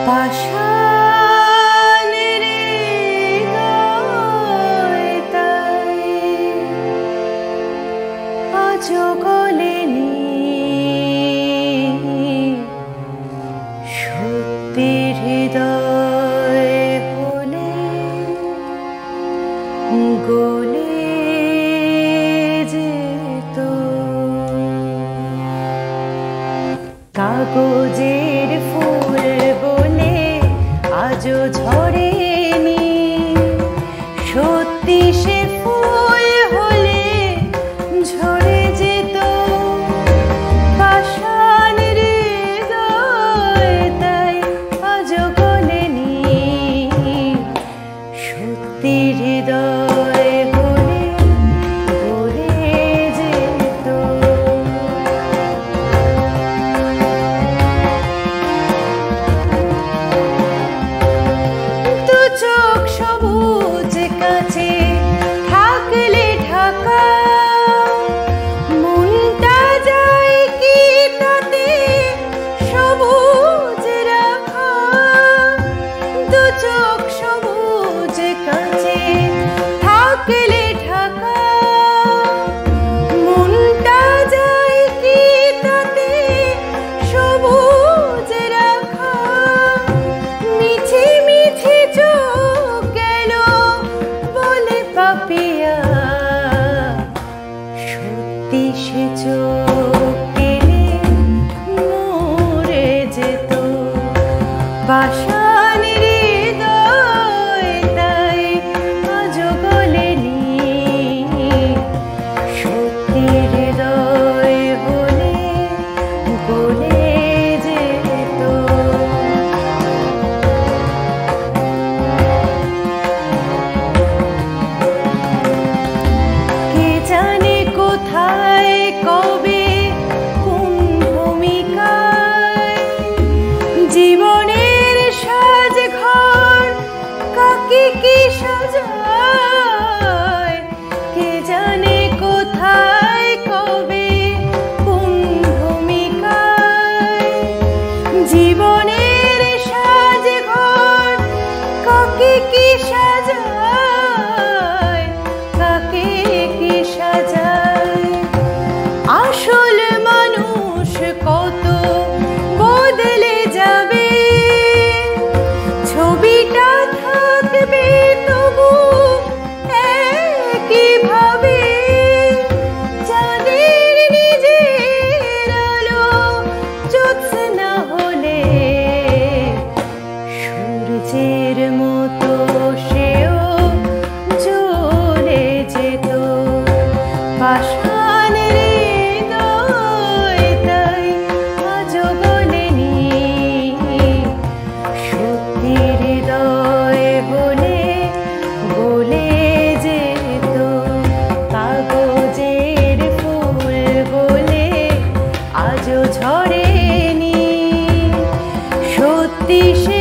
পাষাণের হৃদয় তাই আজও গলেনি, সত্যির হৃদয় হলে গলে যেত। কাগজের ফুল বলে আজও ঝরেনি, সত্যি সে ফুল হলে ঝরে যেত। পাষাণের হৃদয় তাই আজও গলেনি, সত্যির হৃদয় হলে গলে যেত। দু চোখ সবুজ কাছে থাকলে ঢাকা, মনটা যায় কি তাতে সবুজ রাখা। দু চোখ সবুজ কাছে থাকলে ঢাকা, মনটা যায় কি তাতে সবুজ রাখা। মিছে মিছে চোখ গেল বলে পাপিয়া, সত্যি সে চোখ গেলে মরে যেত। পাষাণের হৃদয় তাই আজও গলেনি, সত্যির হৃদয় হলে গলে যেত। কে জানে কোথায় কবে কোন ভূমিকায় জীবনের সাজ ঘর কাকে কি সাজায়। কে জানে কোথায় কবে কোন ভূমিকায় জীবনের সাজ ঘর কাকে কি সাজায়, কাকে কি সাজায়। আসল মানুষ কত বদলে যাবে, ছবিটা থাকবে তবু একইভাবে। চাঁদের নিজের আলো জ্যোৎস্না হলে সূর্যের মতো সেও জ্বলে যেত। পাষাণের হৃদয় তাই আজও গলেনি, সত্যির হৃদয় হলে গলে যেত। কাগজের ফুল বলে আজও ঝরেনি, সত্যি সে